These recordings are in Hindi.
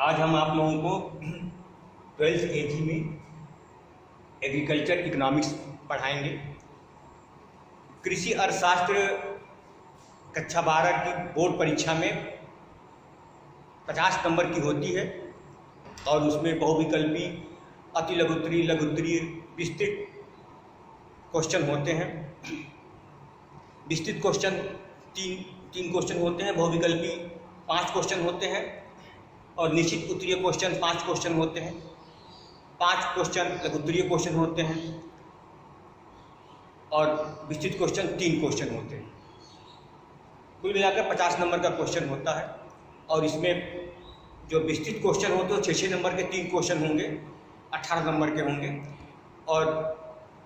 आज हम आप लोगों को 12th AG में एग्रीकल्चर इकोनॉमिक्स पढ़ाएंगे। कृषि अर्थशास्त्र कक्षा 12 की बोर्ड परीक्षा में 50 नंबर की होती है और उसमें बहुविकल्पी, अति लघुत्तरीय, लघुत्तरीय, विस्तृत क्वेश्चन होते हैं। विस्तृत क्वेश्चन तीन क्वेश्चन होते हैं, बहुविकल्पी 5 क्वेश्चन होते हैं और निश्चित उत्तरीय क्वेश्चन 5 क्वेश्चन होते हैं। 5 क्वेश्चन लघुत्तरीय क्वेश्चन होते हैं और विस्तृत क्वेश्चन 3 क्वेश्चन होते हैं। कुल मिलाकर 50 नंबर का क्वेश्चन होता है और इसमें जो विस्तृत क्वेश्चन होते हैं 6 नंबर के 3 क्वेश्चन होंगे, 18 नंबर के होंगे और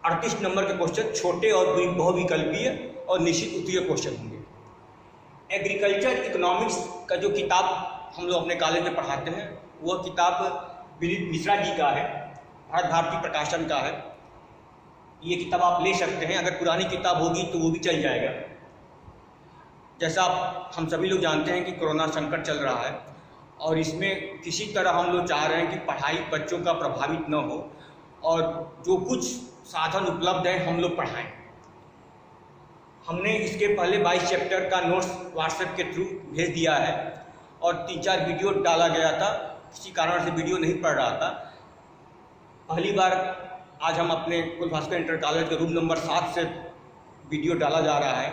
38 नंबर के क्वेश्चन छोटे और बहुविकल्पीय और निश्चित उत्तरीय क्वेश्चन होंगे। एग्रीकल्चर इकोनॉमिक्स का जो किताब हम लोग अपने कॉलेज में पढ़ाते हैं वह किताब विनीत मिश्रा जी का है, भारत भारती प्रकाशन का है। ये किताब आप ले सकते हैं, अगर पुरानी किताब होगी तो वो भी चल जाएगा। जैसा हम सभी लोग जानते हैं कि कोरोना संकट चल रहा है और इसमें किसी तरह हम लोग चाह रहे हैं कि पढ़ाई बच्चों का प्रभावित न हो और जो कुछ साधन उपलब्ध है हम लोग पढ़ाएं। हमने इसके पहले 22 चैप्टर का नोट्स व्हाट्सएप के थ्रू भेज दिया है और 3-4 वीडियो डाला गया था, किसी कारण से वीडियो नहीं पढ़ रहा था। पहली बार आज हम अपने कुलभास्कर इंटर कॉलेज के रूम नंबर 7 से वीडियो डाला जा रहा है,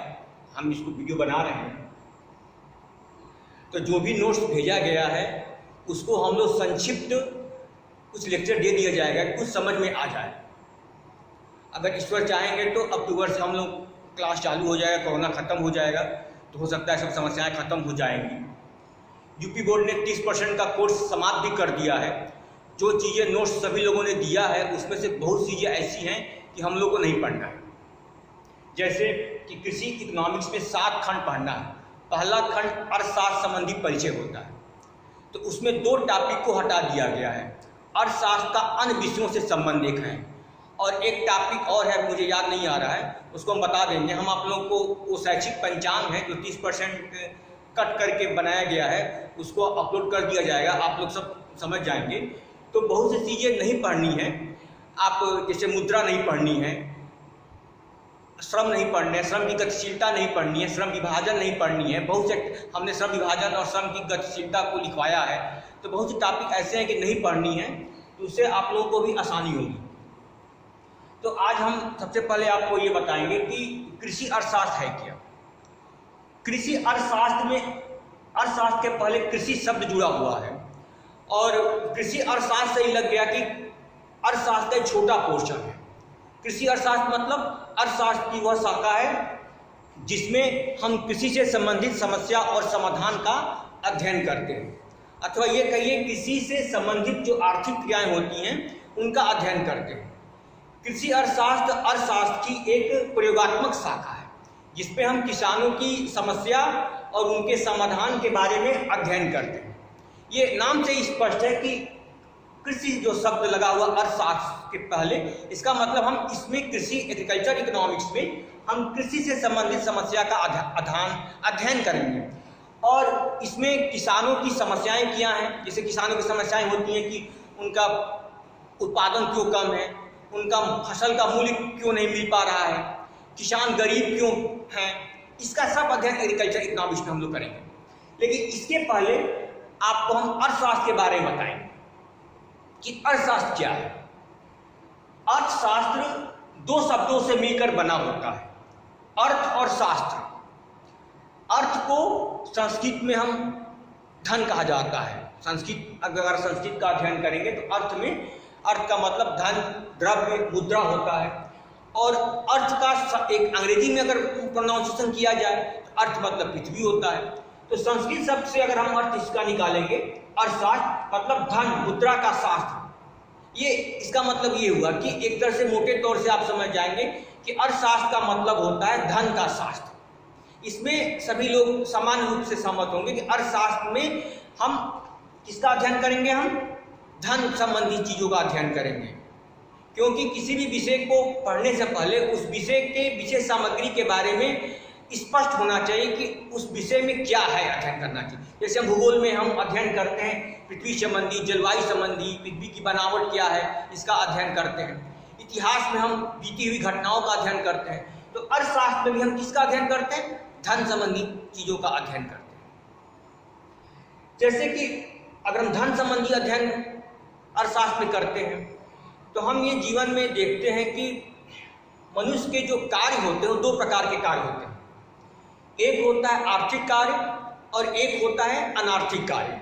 हम इसको वीडियो बना रहे हैं। तो जो भी नोट्स भेजा गया है उसको हम लोग संक्षिप्त कुछ लेक्चर दे दिया जाएगा, कुछ समझ में आ जाए। अगर ईश्वर चाहेंगे तो अक्टूबर से हम लोग क्लास चालू हो जाएगा, कोरोना ख़त्म हो जाएगा तो हो सकता है सब समस्याएं ख़त्म हो जाएंगी। यूपी बोर्ड ने 30% का कोर्स समाप्त भी कर दिया है। जो चीज़ें नोट्स सभी लोगों ने दिया है उसमें से बहुत चीज़ें ऐसी हैं कि हम लोग को नहीं पढ़ना है। जैसे कि कृषि इकोनॉमिक्स में 7 खंड पढ़ना है। पहला खंड अर्थशास्त्र संबंधी परिचय होता है, तो उसमें 2 टॉपिक को हटा दिया गया है। अर्थशास्त्र का अन्य विषयों से संबंध एक है और एक टॉपिक और है, मुझे याद नहीं आ रहा है, उसको हम बता देंगे। हम आप लोगों को वो शैक्षिक पंचांग है जो 30% कट करके बनाया गया है उसको अपलोड कर दिया जाएगा, आप लोग सब समझ जाएंगे। तो बहुत सी चीज़ें नहीं पढ़नी है आप, जैसे मुद्रा नहीं पढ़नी है, श्रम नहीं पढ़ने, श्रम की गतिशीलता नहीं पढ़नी है, श्रम विभाजन नहीं पढ़नी है। बहुत से हमने श्रम विभाजन और श्रम की गतिशीलता को लिखवाया है, तो बहुत से टॉपिक ऐसे हैं कि नहीं पढ़नी है, तो उससे आप लोगों को भी आसानी होगी। तो आज हम सबसे पहले आपको ये बताएंगे कि कृषि अर्थशास्त्र है क्या। कृषि अर्थशास्त्र में अर्थशास्त्र के पहले कृषि शब्द जुड़ा हुआ है और कृषि अर्थशास्त्र से ही लग गया कि अर्थशास्त्र का एक छोटा पोर्शन है। कृषि अर्थशास्त्र मतलब अर्थशास्त्र की वह शाखा है जिसमें हम कृषि से संबंधित समस्या और समाधान का अध्ययन करते हैं, अथवा ये कहिए कृषि से संबंधित जो आर्थिक क्रियाएं होती हैं उनका अध्ययन करते हैं। कृषि अर्थशास्त्र अर्थशास्त्र की एक प्रयोगात्मक शाखा है जिसपे हम किसानों की समस्या और उनके समाधान के बारे में अध्ययन करते हैं। ये नाम से ही स्पष्ट है कि कृषि जो शब्द लगा हुआ अर्थशास्त्र के पहले, इसका मतलब हम इसमें कृषि एग्रीकल्चर इकोनॉमिक्स में हम कृषि से संबंधित समस्या का अध्ययन करेंगे और इसमें किसानों की समस्याएं क्या हैं। जैसे किसानों की समस्याएं होती हैं कि उनका उत्पादन क्यों कम है, उनका फसल का मूल्य क्यों नहीं मिल पा रहा है, किसान गरीब क्यों हैं, इसका सब अध्ययन एग्रीकल्चर इकोनॉमिक्स में हम लोग करेंगे। लेकिन इसके पहले आपको हम अर्थशास्त्र के बारे में बताएंगे कि अर्थशास्त्र क्या है। अर्थशास्त्र 2 शब्दों से मिलकर बना होता है, अर्थ और शास्त्र। अर्थ को संस्कृत में हम धन कहा जाता है। अगर संस्कृत का अध्ययन करेंगे तो अर्थ का मतलब धन, द्रव्य, मुद्रा होता है और अर्थ का एक अंग्रेजी में अगर प्रोनाउंसिएशन किया जाए तो अर्थ मतलब पृथ्वी होता है। तो संस्कृत शब्द से अगर हम अर्थ इसका निकालेंगे, अर्थशास्त्र मतलब धन, मुद्रा का शास्त्र। ये इसका मतलब ये हुआ कि एक तरह से मोटे तौर से आप समझ जाएंगे कि अर्थशास्त्र का मतलब होता है धन का शास्त्र। इसमें सभी लोग समान रूप से सहमत होंगे कि अर्थशास्त्र में हम किसका अध्ययन करेंगे, हम धन संबंधी चीज़ों का अध्ययन करेंगे। क्योंकि किसी भी विषय को पढ़ने से पहले उस विषय के विषय सामग्री के बारे में स्पष्ट होना चाहिए कि उस विषय में क्या है अध्ययन करना चाहिए। जैसे हम भूगोल में हम अध्ययन करते हैं पृथ्वी संबंधी, जलवायु संबंधी, पृथ्वी की बनावट क्या है इसका अध्ययन करते हैं। इतिहास में हम बीती हुई घटनाओं का अध्ययन करते हैं। तो अर्थशास्त्र में भी हम किसका अध्ययन करते हैं? धन संबंधी चीजों का अध्ययन करते हैं। जैसे कि अगर हम धन संबंधी अध्ययन अर्थशास्त्र में करते हैं तो हम ये जीवन में देखते हैं कि मनुष्य के जो कार्य होते हैं वो दो प्रकार के कार्य होते हैं। एक होता है आर्थिक कार्य और एक होता है अनार्थिक कार्य।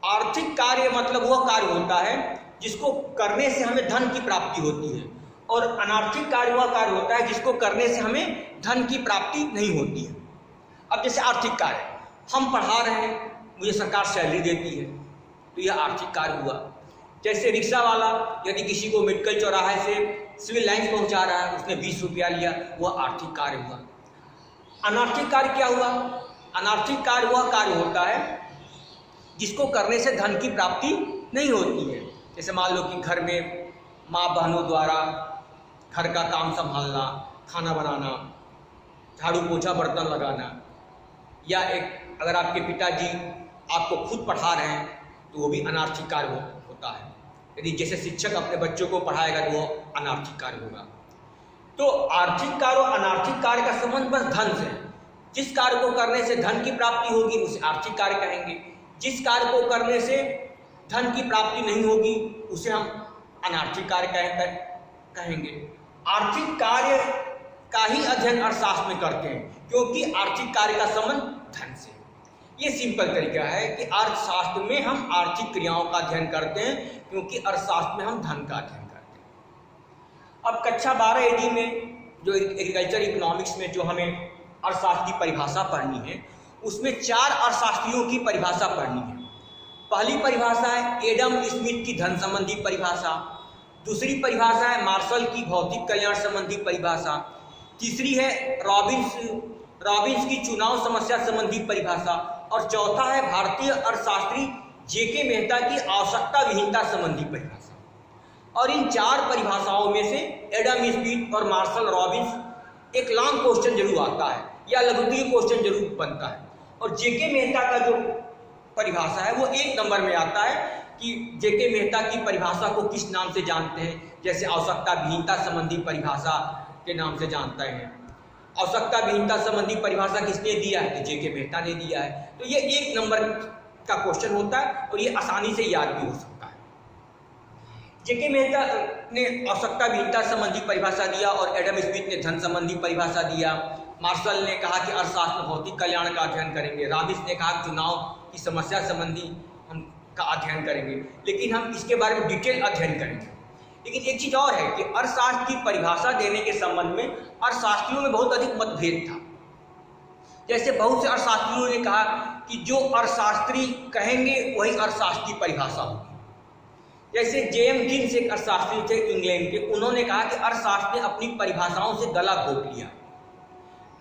आर्थिक कार्य मतलब वह कार्य होता है जिसको करने से हमें धन की प्राप्ति होती है, और अनार्थिक कार्य वह कार्य होता है जिसको करने से हमें धन की प्राप्ति नहीं होती है। अब जैसे आर्थिक कार्य, हम पढ़ा रहे हैं, मुझे सरकार सैलरी देती है, तो यह आर्थिक कार्य हुआ। जैसे रिक्शा वाला यदि किसी को मेडिकल चौराहे से सिविल लाइन पहुंचा रहा है, उसने 20 रुपया लिया, वह आर्थिक कार्य हुआ। अनार्थिक कार्य क्या हुआ? अनार्थिक कार्य वह कार्य होता है जिसको करने से धन की प्राप्ति नहीं होती है। जैसे मान लो कि घर में माँ बहनों द्वारा घर का काम संभालना, खाना बनाना, झाड़ू पोछा बर्तन लगाना, या एक अगर आपके पिताजी आपको खुद पढ़ा रहे हैं तो वो भी अनार्थिक कार्य होता है। यदि जैसे शिक्षक अपने बच्चों को पढ़ाएगा तो वो अनार्थिक कार्य होगा। तो आर्थिक कार्य और अनार्थिक कार्य का संबंध बस धन से है। जिस कार्य को करने से धन की प्राप्ति होगी उसे आर्थिक कार्य कहेंगे, जिस कार्य को करने से धन की प्राप्ति नहीं होगी उसे हम अनार्थिक कार्य कहेंगे। आर्थिक कार्य का ही अध्ययन अर्थशास्त्र में करते हैं क्योंकि आर्थिक कार्य का संबंध धन से। ये सिंपल तरीका है कि अर्थशास्त्र में हम आर्थिक क्रियाओं का अध्ययन करते हैं क्योंकि अर्थशास्त्र में हम धन का अध्ययन करते हैं। अब कक्षा 12 AD में जो एग्रीकल्चर इकोनॉमिक्स में जो हमें अर्थशास्त्र की परिभाषा पढ़नी है, उसमें 4 अर्थशास्त्रियों की परिभाषा पढ़नी है। पहली परिभाषा है एडम स्मिथ की धन संबंधी परिभाषा, दूसरी परिभाषा है मार्शल की भौतिक कल्याण संबंधी परिभाषा, तीसरी है रॉबिन्स की चुनाव समस्या संबंधी परिभाषा, और चौथा है भारतीय अर्थशास्त्री JK मेहता की आवश्यकता विहीनता संबंधी परिभाषा। और इन 4 परिभाषाओं में से एडम स्मिथ और मार्शल रॉबिन्स एक लॉन्ग क्वेश्चन जरूर आता है या लघुत्तरीय क्वेश्चन जरूर बनता है, और JK मेहता का जो परिभाषा है वो 1 नंबर में आता है कि JK मेहता की परिभाषा को किस नाम से जानते हैं। जैसे आवश्यकता विहीनता संबंधी परिभाषा के नाम से जानते हैं। आवश्यकता विहीनता संबंधी परिभाषा किसने दिया है? तो JK मेहता ने दिया है। तो ये 1 नंबर का क्वेश्चन होता है और ये आसानी से याद भी हो सकता है। JK मेहता ने आवश्यकता विहीनता संबंधी परिभाषा दिया और एडम स्मिथ ने धन संबंधी परिभाषा दिया। मार्शल ने कहा कि अर्थशास्त्र में भौतिक कल्याण का अध्ययन करेंगे। रॉबिन्स ने कहा कि चुनाव की समस्या संबंधी हम का अध्ययन करेंगे, लेकिन हम इसके बारे में डिटेल अध्ययन करेंगे। लेकिन एक चीज और है कि अर्थशास्त्र की परिभाषा देने के संबंध में अर्थशास्त्रियों में बहुत अधिक मतभेद था। जैसे बहुत से अर्थशास्त्रियों ने कहा कि जो अर्थशास्त्री कहेंगे वही अर्थशास्त्र की परिभाषा होगी। जैसे JM गिन्स एक अर्थशास्त्री थे इंग्लैंड के, उन्होंने कहा कि अर्थशास्त्र ने अपनी परिभाषाओं से गला घोट लिया।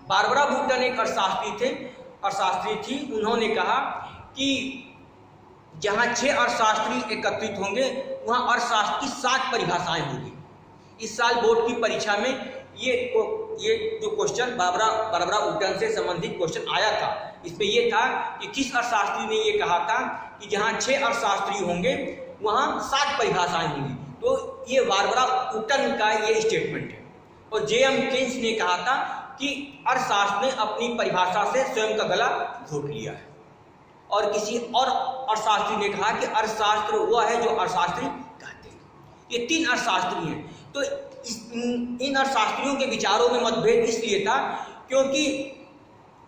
बारबरा बूटन एक अर्थशास्त्री थी, उन्होंने कहा कि जहाँ 6 अर्थशास्त्री एकत्रित होंगे वहाँ अर्थशास्त्र की 60 परिभाषाएं होंगी। इस साल बोर्ड की परीक्षा में ये जो क्वेश्चन बारबरा बूटन से संबंधित क्वेश्चन आया था, इसमें ये था कि किस अर्थशास्त्री ने ये कहा था कि जहाँ 6 अर्थशास्त्री होंगे वहाँ 60 परिभाषाएं होंगी। तो ये बारबरा बूटन का ये स्टेटमेंट है। और JM गिन्स ने कहा था कि अर्थशास्त्र ने अपनी परिभाषा से स्वयं का गला घोट लिया है। और किसी और अर्थशास्त्री ने कहा कि अर्थशास्त्र वह है जो अर्थशास्त्री कहते हैं। ये 3 अर्थशास्त्री हैं। तो इन अर्थशास्त्रियों के विचारों में मतभेद इसलिए था क्योंकि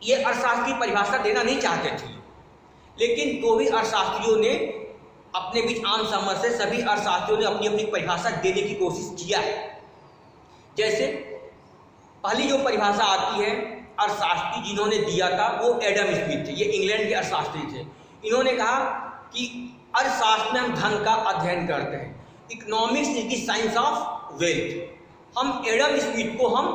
ये अर्थशास्त्र की परिभाषा देना नहीं चाहते थे, लेकिन तो भी अर्थशास्त्रियों ने अपने बीच आम समझ से सभी अर्थशास्त्रियों ने अपनी अपनी परिभाषा देने की कोशिश किया है। जैसे पहली जो परिभाषा आती है अर्थशास्त्री जिन्होंने दिया था वो एडम स्मिथ थे, ये इंग्लैंड के अर्थशास्त्री थे। इन्होंने कहा कि अर्थशास्त्र में हम धन का अध्ययन करते हैं, economics is the science of wealth. हम एडम स्मिथ को हम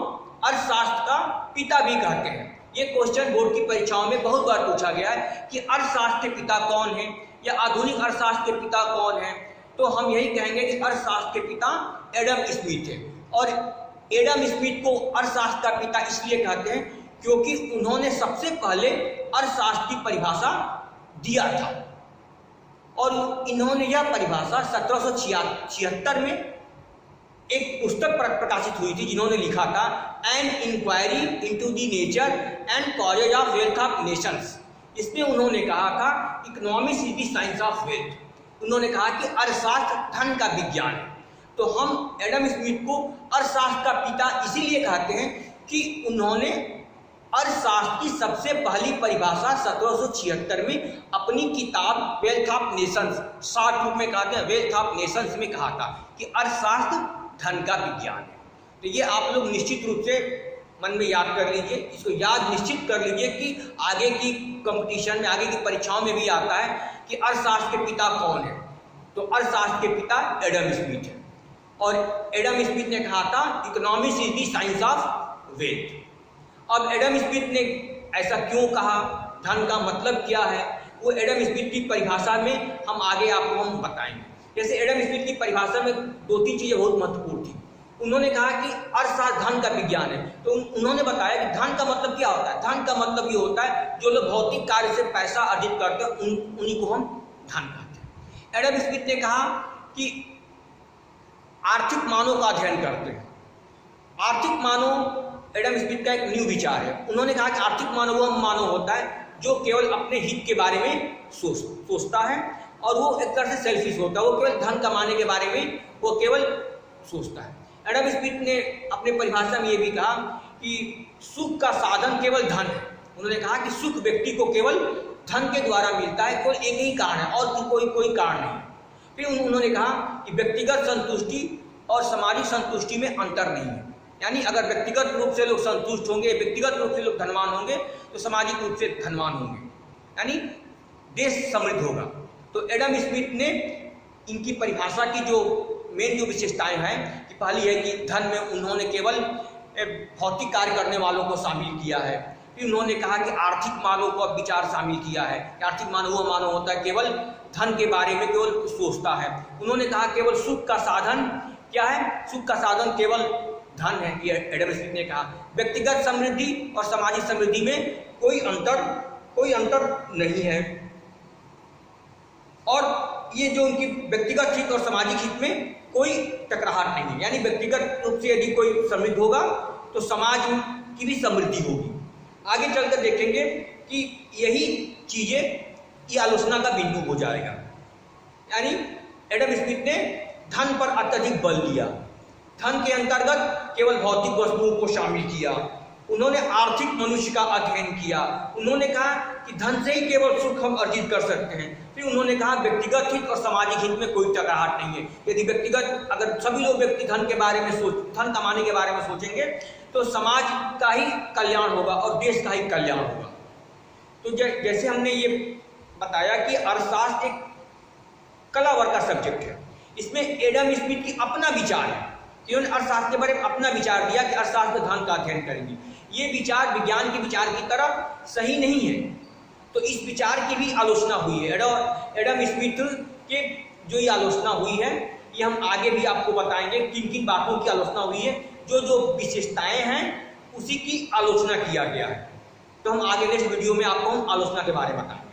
अर्थशास्त्र का पिता भी कहते हैं। ये क्वेश्चन बोर्ड की परीक्षाओं में बहुत बार पूछा गया है कि अर्थशास्त्र के पिता कौन है या आधुनिक अर्थशास्त्र के पिता कौन है। तो हम यही कहेंगे कि अर्थशास्त्र के पिता एडम स्मिथ है। और एडम स्मिथ को अर्थशास्त्र का पिता इसलिए कहते हैं क्योंकि उन्होंने सबसे पहले अर्थशास्त्र की परिभाषा दिया था और इन्होंने यह परिभाषा 1776 में एक पुस्तक प्रकाशित हुई थी जिन्होंने लिखा था an inquiry into the nature and causes of wealth of nations. इसमें उन्होंने कहा था economics is the science of wealth. उन्होंने कहा कि अर्थशास्त्र धन का विज्ञान है। तो हम एडम स्मिथ को अर्थशास्त्र का पिता इसीलिए कहते हैं कि उन्होंने अर्थशास्त्र की सबसे पहली परिभाषा 1776 में अपनी किताब वेल्थ ऑफ नेशंस, शॉर्ट रूप में कहते हैं वेल्थ ऑफ नेशंस में कहा था कि अर्थशास्त्र धन का विज्ञान है। तो ये आप लोग निश्चित रूप से मन में याद कर लीजिए, इसको याद निश्चित कर लीजिए कि आगे की कंपटीशन में, आगे की परीक्षाओं में भी आता है कि अर्थशास्त्र के पिता कौन है। तो अर्थशास्त्र के पिता एडम स्मिथ है और एडम स्मिथ ने कहा था economics is the science of wealth. अब एडम स्मिथ ने ऐसा क्यों कहा, धन का मतलब क्या है, वो एडम स्मिथ की परिभाषा में हम आगे आपको हम बताएंगे। जैसे एडम स्मिथ की परिभाषा में 2-3 चीजें बहुत महत्वपूर्ण थी। उन्होंने कहा कि अर्थशास्त्र धन का विज्ञान है। तो उन्होंने बताया कि धन का मतलब क्या होता है। धन का मतलब ये होता है जो लोग भौतिक कार्य से पैसा अर्जित करते हैं उन्हीं को हम धन कहते हैं। एडम स्मिथ ने कहा कि आर्थिक मानों का अध्ययन करते हैं। आर्थिक मानव एडम स्मिथ का एक न्यू विचार है। उन्होंने कहा कि आर्थिक मानव वह मानव होता है जो केवल अपने हित के बारे में सोचता है और वो एक तरह से सेल्फिश होता है, वो केवल धन कमाने के बारे में वो केवल सोचता है। एडम स्मिथ ने अपने परिभाषा में ये भी कहा कि सुख का साधन केवल धन है। उन्होंने कहा कि सुख व्यक्ति को केवल धन के द्वारा मिलता है, केवल एक ही कारण है और कोई कारण नहीं है। फिर उन्होंने कहा कि व्यक्तिगत संतुष्टि और सामाजिक संतुष्टि में अंतर नहीं है। यानी अगर व्यक्तिगत रूप से लोग संतुष्ट होंगे, व्यक्तिगत रूप से लोग धनवान होंगे तो सामाजिक रूप से धनवान होंगे, यानी देश समृद्ध होगा। तो एडम स्मिथ ने इनकी परिभाषा की जो मेन जो विशेषताएं हैं कि पहली है कि धन में उन्होंने केवल भौतिक कार्य करने वालों को शामिल किया है। फिर उन्होंने कहा कि आर्थिक मानव को विचार शामिल किया है। आर्थिक मानव वो मानव होता है केवल धन के बारे में केवल सोचता है। उन्होंने कहा केवल सुख का साधन क्या है, सुख का साधन केवल धन है, ये एडम स्मिथ ने कहा। व्यक्तिगत समृद्धि और सामाजिक समृद्धि में कोई अंतर नहीं है और ये जो उनकी व्यक्तिगत हित और सामाजिक हित में कोई टकराहट नहीं है। यानी व्यक्तिगत रूप से यदि कोई समृद्ध होगा तो समाज की भी समृद्धि होगी। आगे चलकर देखेंगे कि यही चीजें ये आलोचना का बिंदु हो जाएगा। यानी एडम स्मिथ ने धन पर अत्यधिक बल दिया, धन के अंतर्गत केवल भौतिक वस्तुओं को शामिल किया। उन्होंने आर्थिक मनुष्य का अध्ययन किया। उन्होंने कहा कि धन से ही केवल सुख हम अर्जित कर सकते हैं। फिर उन्होंने कहा व्यक्तिगत हित और सामाजिक हित में कोई टकराहट नहीं है। यदि व्यक्तिगत अगर सभी लोग व्यक्ति धन के बारे में धन कमाने के बारे में सोचेंगे तो समाज का ही कल्याण होगा और देश का ही कल्याण होगा। तो जैसे हमने ये बताया कि अर्थशास्त्र एक कला वर्ग का सब्जेक्ट है। इसमें एडम स्मिथ की अपना विचार है, इन्होंने अर्थशास्त्र के बारे में अपना विचार दिया कि अर्थशास्त्र धन का अध्ययन करेंगे। ये विचार विज्ञान के विचार की तरह सही नहीं है, तो इस विचार की भी आलोचना हुई है। एडम स्मिथ के जो ये आलोचना हुई है ये हम आगे भी आपको बताएंगे किन किन बातों की आलोचना हुई है। जो विशेषताएं हैं उसी की आलोचना किया गया है। तो हम आगे नेक्स्ट वीडियो में आपको हम आलोचना के बारे में बताएंगे।